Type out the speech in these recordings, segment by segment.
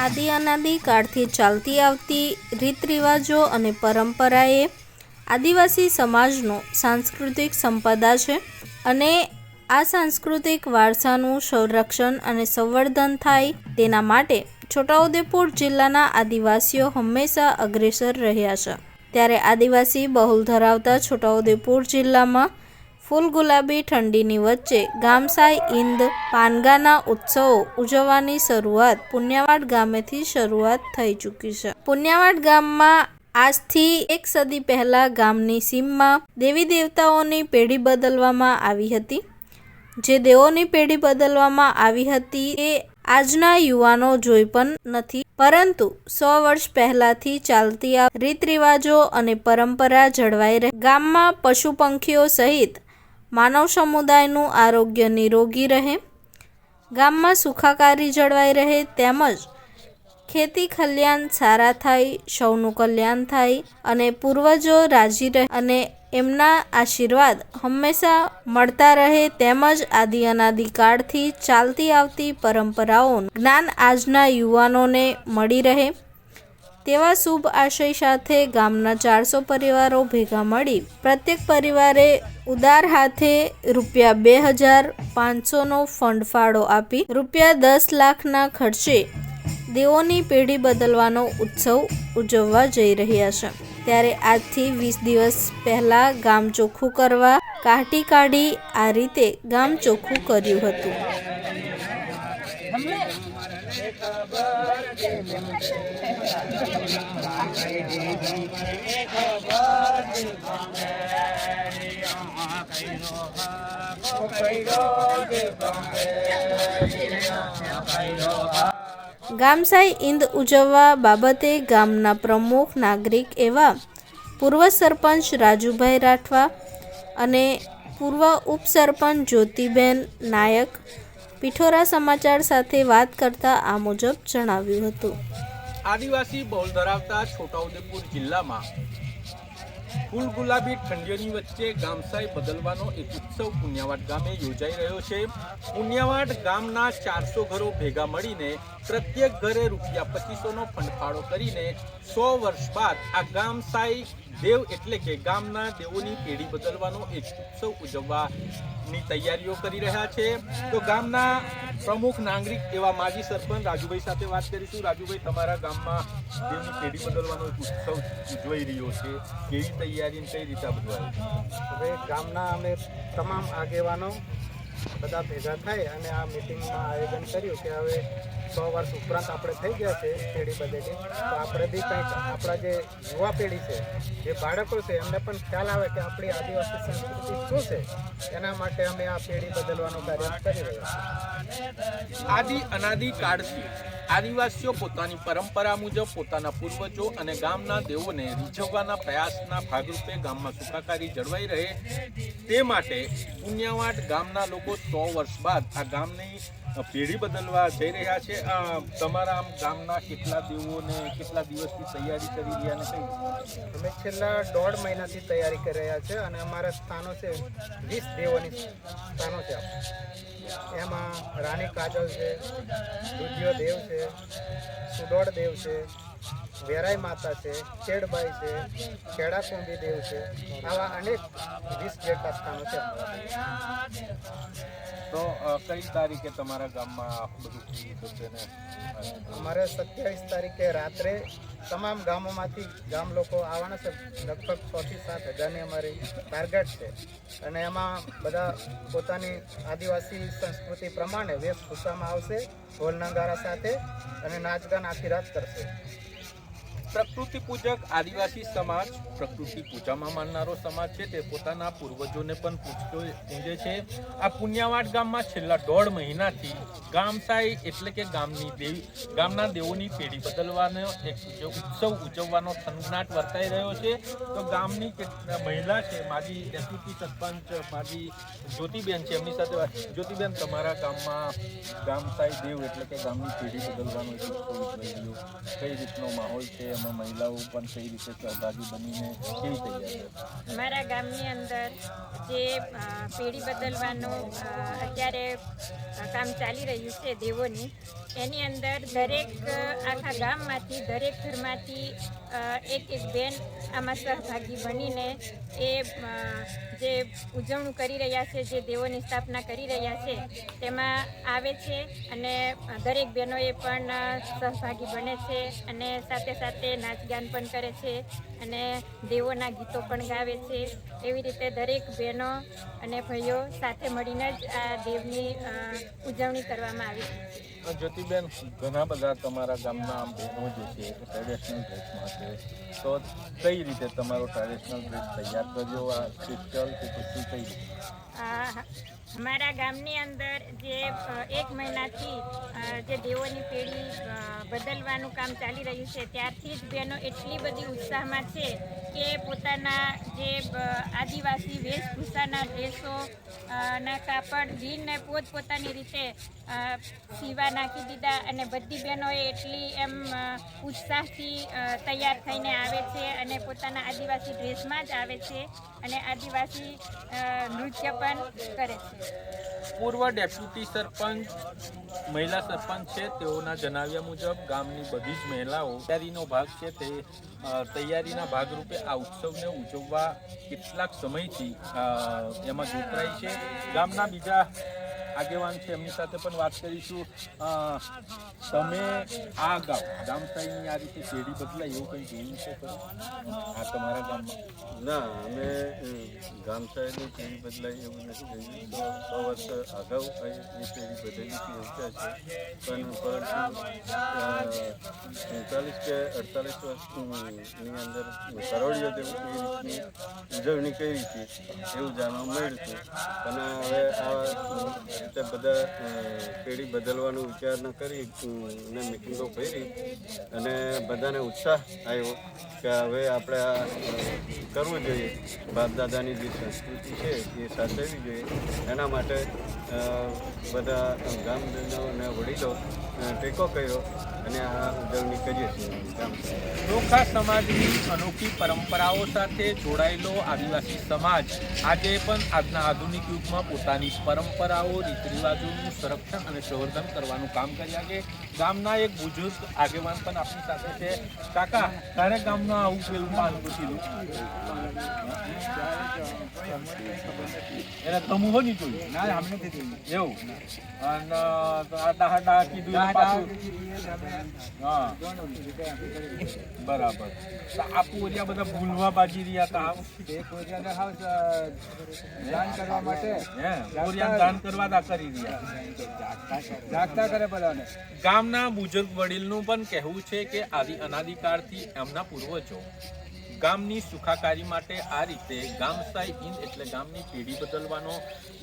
આદિ અનાદિ કાળથી ચાલતી આવતી રીત રિવાજો અને પરંપરાએ આદિવાસી સમાજનો સાંસ્કૃતિક સંપદા છે અને આ સાંસ્કૃતિક વારસાનું સંરક્ષણ અને સંવર્ધન થાય તેના માટે છોટાઉદેપુર જિલ્લાના આદિવાસીઓ હંમેશા અગ્રેસર રહ્યા છે। ત્યારે આદિવાસી બહુલ ધરાવતા છોટાઉદેપુર જિલ્લામાં ફૂલ ગુલાબી ઠંડીની વચ્ચે ગામસાઈ ઇંદ પાનગાના ઉત્સવો ઉજવવાની શરૂઆત પુણ્યવાડ ગામેથી શરૂઆત થઈ ચૂકી છે। પુણ્યવાડ ગામમાં આજથી 1 સદી પહેલા ગામની સીમમાં દેવી દેવતાઓની પેઢી બદલવામાં આવી હતી। જે દેવોની પેઢી બદલવામાં આવી હતી એ આજના યુવાનો જોઈ પણ નથી, પરંતુ 100 વર્ષ પહેલાથી ચાલતી આ રીત રિવાજો અને પરંપરા જળવાઈ રહે। ગામમાં પશુ પંખીઓ સહિત માનવ સમુદાયનું આરોગ્ય નિરોગી રહે, ગામમાં સુખાકારી જળવાઈ રહે તેમજ ખેતી ખલિયાણ સારા થાય, સૌનું કલ્યાણ થાય અને પૂર્વજો રાજી રહે અને એમના આશીર્વાદ હંમેશા મળતા રહે તેમજ આદિ અનાદિ કાળથી ચાલતી આવતી પરંપરાઓનું જ્ઞાન આજના યુવાનોને મળી રહે તેવા શુભ આશય સાથે ગામના 400 પરિવારો ભેગા મળી પ્રત્યેક પરિવારે ઉદાર હાથે ₹2,500નો ફંડ ફાળો આપી ₹10 લાખના ખર્ચે દેવોની પેઢી બદલવાનો ઉત્સવ ઉજવવા જઈ રહ્યા છે। ત્યારે આજથી 20 દિવસ પહેલા ગામ ચોખ્ખું કરવા કાઢી કાઢી આ રીતે ગામ ચોખ્ખું કર્યું હતું। ગામસાઈ ઇંદ ઉજવવા બાબતે ગામના પ્રમુખ નાગરિક એવા પૂર્વ સરપંચ રાજુભાઈ રાઠવા અને પૂર્વ ઉપસરપંચ જ્યોતિબેન નાયક પિઠોરા સમાચાર સાથે વાત કરતા આ મુજબ જણાવ્યું હતું। આદિવાસી બહુલ ધરાવતા છોટાઉદેપુર જિલ્લામાં ફૂલ ગુલાબી ઠંડીઓની વચ્ચે ગામસાઈ બદલવાનો એક ઉત્સવ પુણ્યવાડ ગામે યોજાઈ રહ્યો છે। પુણ્યવાડ ગામના 400 ઘરો ભેગા મળીને પ્રત્યેક ઘરે ₹2500નો ફંડ ફાળો કરીને 100 વર્ષ બાદ આ ગામસાઈ દેવ એટલે કે ગામના દેવોની પેઢી બદલવાનો એક ઉત્સવ ઉજવવાની તૈયારીઓ કરી રહ્યા છે। તો ગામના પ્રમુખ નાગરિક એવા માજી સરપંચ રાજુભાઈ સાથે વાત કરીશું। રાજુભાઈ, તમારા ગામમાં દેવની પેઢી બદલવાનો એક ઉત્સવ ઉજવાઈ રહ્યો છે, કેવી તૈયારી કઈ રીતે બધું? હવે ગામના અમે તમામ આગેવાનો બધા ભેગા થઈ અને આ મિટિંગમાં આયોજન કર્યું કે હવે 100 વર્ષ ઉપરાંત આપણે થઈ ગયા છે પેઢી બદલી, તો આપણે બી કંઈક આપણા જે યુવા પેઢી છે, જે બાળકો છે, એમને પણ ખ્યાલ આવે કે આપણી આદિવાસી સંસ્કૃતિ શું છે, એના માટે અમે આ પેઢી બદલવાનું કાર્ય કરી રહ્યા છીએ। આદિ અનાદિ કાળથી આદિવાસીઓ પોતાની પરંપરા મુજબ પોતાના પૂર્વજો અને ગામના દેવોને રીઝવવાના પ્રયાસના ભાગરૂપે ગામમાં સુખાકારી જળવાઈ રહે તે માટે પુણ્યવાડ ગામના લોકો 100 વર્ષ બાદ આ ગામની પેઢી બદલવા જઈ રહ્યા છે। તમારા આમ ગામના કેટલા દેવોને કેટલા દિવસથી તૈયારી કરી રહ્યા ને કઈ? અમે છેલ્લા 1.5 મહિનાથી તૈયારી કરી રહ્યા છે અને અમારા સ્થાનો છે 20 દેવોની સ્થાનો છે। એમાં રાણી કાજલ છે, દુધિયો દેવ છે, સુડોળ દેવ છે, વેરાઈ માતા છે, ચેડબાઈ છે, ખેડાકુંડી દેવ છે, આવા અનેક 20 જેટલા સ્થાનો છે। તો કઈ તારીખે તમારા ગામમાં બધું થશે ને? અમારે 27 તારીખે રાત્રે તમામ ગામોમાંથી ગામ લોકો આવવાના છે, લગભગ 6 થી 7 હજારની અમારી ટાર્ગેટ છે અને એમાં બધા પોતાની આદિવાસી સંસ્કૃતિ પ્રમાણે વેશભૂષામાં આવશે, ઢોલ નગારા સાથે અને નાચગાન આખી રાત કરશે। પ્રકૃતિ પૂજક આદિવાસી સમાજ પ્રકૃતિ પૂજામાં માનનારો સમાજ છે, તે પોતાના પૂર્વજોને પણ પૂજે છે। આ પુણ્યવાડ ગામમાં છેલ્લા 1.5 મહિનાથી ગામસાઈ એટલે કે ગામના દેવોની પેઢી બદલવાનો એક ઉત્સવ ઉજવવાનો થનગનાટ વર્તાઈ રહ્યો છે। તો ગામની મહિલા છે, માજી ડેપ્યુટી સરપંચ માજી જ્યોતિબેન છે, એમની સાથે વાત। જ્યોતિબેન, તમારા ગામમાં ગામસાઈ દેવ એટલે કે ગામની પેઢી બદલવાનો એક ઉત્સવ ઉજવાઈ રહ્યો, કઈ રીતનો માહોલ છે? એમાં મહિલાઓ પણ કઈ રીતે સહભાગી બનીને કેવી તૈયાર છે? અમારા ગામની અંદર જે પેઢી બદલવાનું અત્યારે કામ ચાલી રહ્યું છે દેવોની, એની અંદર દરેક આખા ગામમાંથી દરેક ઘરમાંથી એક બેન આમાં સહભાગી બનીને એ જે ઉજવણી કરી રહ્યા છે, જે દેવોની સ્થાપના કરી રહ્યા છે તેમાં આવે છે અને દરેક બહેનોએ પણ સહભાગી બને છે અને સાથે સાથે નાચગાન પણ કરે છે અને દેવોના ગીતો પણ ગાવે છે. એવી રીતે દરેક બહેનો અને ભાઈઓ સાથે મળીને જ આ દેવની ઉજવણી કરવામાં આવી છે. જ્યોતિબેન, ઘણા બધા તમારા ગામના બહેનો જે છે એ ટ્રેડિશનલ ડ્રેસમાં છે, તો કઈ રીતે તમારો ટ્રેડિશનલ ડ્રેસ તૈયાર કર્યો આ ક્રિસ્ટલ કે પછી કઈ રીતે? અમારા ગામની અંદર જે 1 મહિનાથી જે દેવોની પેઢી બદલવાનું કામ ચાલી રહ્યું છે ત્યારથી જ બહેનો એટલી બધી ઉત્સાહમાં છે કે પોતાના જે આદિવાસી વેશભૂષાના ડ્રેસો ના કાપડ વીરને પોતપોતાની રીતે સીવા નાખી દીધા અને બધી બહેનોએ એટલી એમ ઉત્સાહથી તૈયાર થઈને આવે છે અને પોતાના આદિવાસી ડ્રેસમાં જ આવે છે અને આદિવાસી નૃત્ય પણ કરે છે. પૂર્વ ડેપ્યુટી સરપંચ મહિલા સરપંચ છે, તેઓના જણાવ્યા મુજબ ગામની બધી જ મહિલાઓ તૈયારીનો ભાગ છે તે તૈયારીના ભાગરૂપે આ ઉત્સવને ઉજવવા કેટલાક સમયથી એમાં જોતરાઈ છે. ગામના બીજા આગેવાન છે, એમની સાથે પણ વાત કરીશું. તમે આ ગામસાઈની આ રીતે પેઢી બદલાય એવું કંઈ જોયું છે ખરું આ તમારા ગામમાં? ના, અમે ગામસાઈની પેઢી બદલાય એવું નથી જોયું. તો 100 વર્ષ અગાઉ એ પેઢી બદલી યોજના છે, પણ 47 કે 48 વર્ષની અંદર કરોડિયો દેવ એ રીતની ઉજવણી કરી હતી એવું જાણવા મળ્યું હતું. અને હવે આ રીતે બધા પેઢી બદલવાનો વિચાર ન કરી ને મિટિંગો કરી અને બધાને ઉત્સાહ આવ્યો કે હવે આપણે આ કરવું જોઈએ. બાપદાદાની જે સંસ્કૃતિ છે એ સાચવવી જોઈએ. એના માટે બધા ગામજનો અને વડીલો ટેકો કર્યો અને આ ઉજવણી કરીએ છીએ. નોખા સમાજની અનોખી પરંપરાઓ સાથે જોડાયેલો આદિવાસી સમાજ આજે પણ આજના આધુનિક યુગમાં પોતાની પરંપરાઓ રીત રિવાજોનું સંરક્ષણ અને સંવર્ધન કરવાનું કામ કર્યા છે. ગામના એક બુજુર્ગ આગેવાન પણ આપણી સાથે છે. કાકા, તારે ગામમાં આવું પેલું પાન પૂછ્યું એટલે તમું હો નહીં જોયું? ના, અમને એવું. અને આડા કીધું પાછું. હા, બરાબર. આ પોરિયા બધા ભૂલવા બાજી રહ્યા હતા. દાન કરવા માટે પોરિયા દાન કરવા તા કરી રહ્યા. જાગતા કરે બધાને. ગામના બુજુર્ગ વડીલનું પણ કહેવું છે કે અનાદિકાળથી એમના પૂર્વજો ગામની સુખાકારી માટે આ રીતે ગામસાઈ હિંદ એટલે ગામની પેઢી બદલવાનો,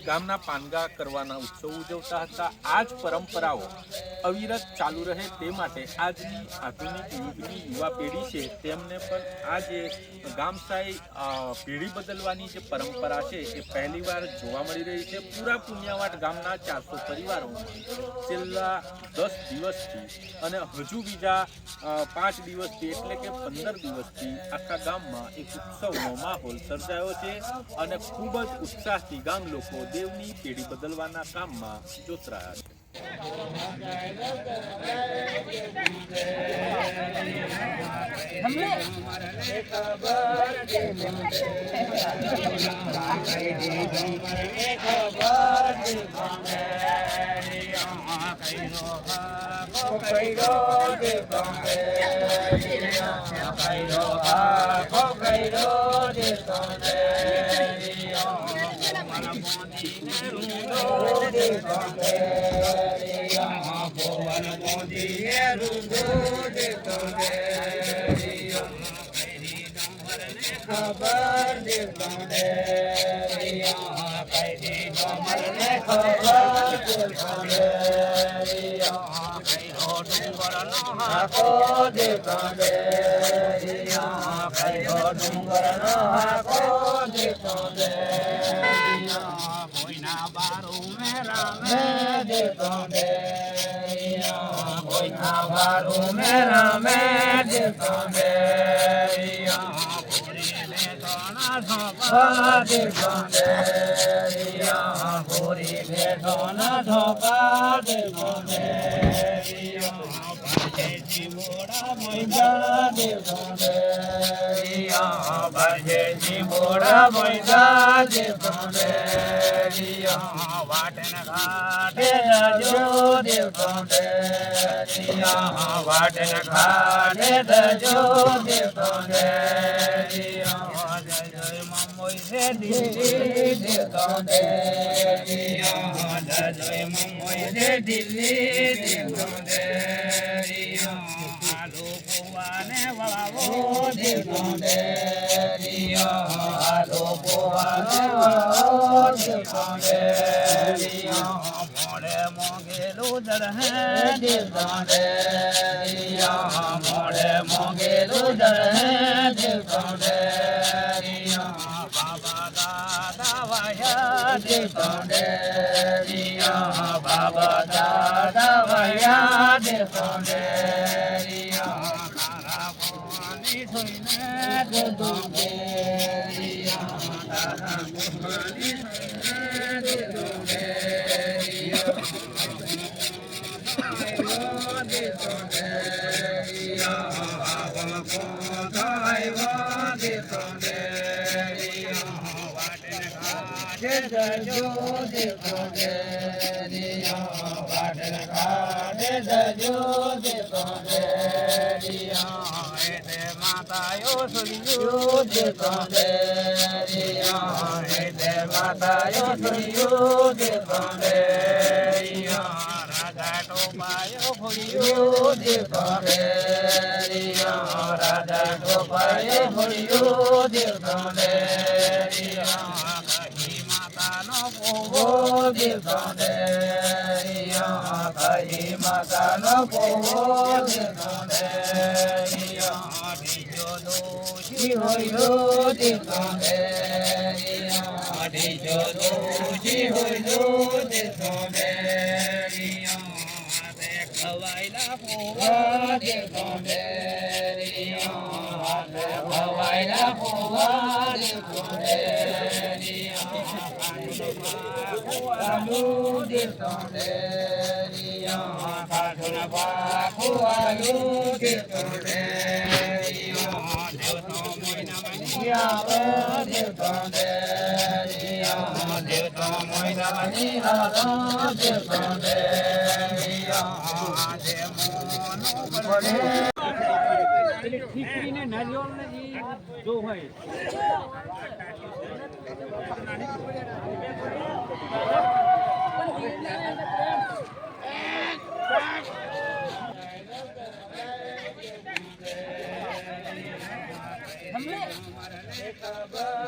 ગામના પાનગા કરવાના ઉત્સવ ઉજવતા હતા. આ જ પરંપરાઓ અવિરત ચાલુ રહે તે માટે આજની આધુનિક યુગની યુવા પેઢી છે તેમને પણ આ જે ગામસાઈ પેઢી બદલવાની જે પરંપરા છે એ પહેલીવાર જોવા મળી રહી છે. પૂરા પુનિયાવાડ ગામના 400 પરિવારોમાં છેલ્લા 10 દિવસથી અને હજુ બીજા 5 દિવસથી એટલે કે 15 દિવસથી આખા ગામમાં એક ઉત્સવનો માહોલ સર્જાયો છે અને ખૂબ જ ઉત્સાહથી ગામ લોકો દેવની પેઢી બદલવાના કામમાં જોતરાયા છે. આવારું મેરા મેં દેખોંદે પૂરી ને સોના સોપા દેખોંદે પૂરી ને સોના સોપા દેખોંદે ભજેજી મોડા મૈદા દેખોંદે ભજેજી મોડા મૈદા દેખોંદે વાટન ઘાટે જો દેખોંદે વાટન ઘાટે જો દેખોંદે જય મમ્મોઈ સે દિલ્હી દેખોંદે જય મમ્મોઈ સે દિલ્હી દેખોંદે આલો કુવાને વળાવો દેખોંદે આલો કુવાને વળાવો દેખોંદે મોડે મોગેલું દરહે દેખોંદે મોડે મોગેલું દરહે દેખોંદે બાબા દાદા વાયા દેખોંદે બાબા દાદા વાયા દેખોંદે તારા કોની થોઈને દેખોંદે તારા કોની થોઈને દેખોંદે માતાયો સુરિયો દેખોંદે માતાયો સુરિયો દેખોંદે રાજા ટોપાયો ફોડિયો દેખોંદે રાજા ટોપાયો ફોડિયો દેખોંદે કહી માતાનો પોવો દેખોંદે કહી માતાનો પોવો દેખોંદે બીજો દોષી હોયો દેખોંદે બીજો દોષી હોયો દેખોંદે ખવાયેલા પોવા દેખોંદે ખવાયેલા પોવા દેખોંદે આલુ દેખોંદે કાઠું પાખુ આલુ દેખોંદે દેવતો મોયના મની આવે દેખોંદે દેવતો મોયના મની આવે દેખોંદે ઠીકરીને નારિયેળ ને જો હોય ખબર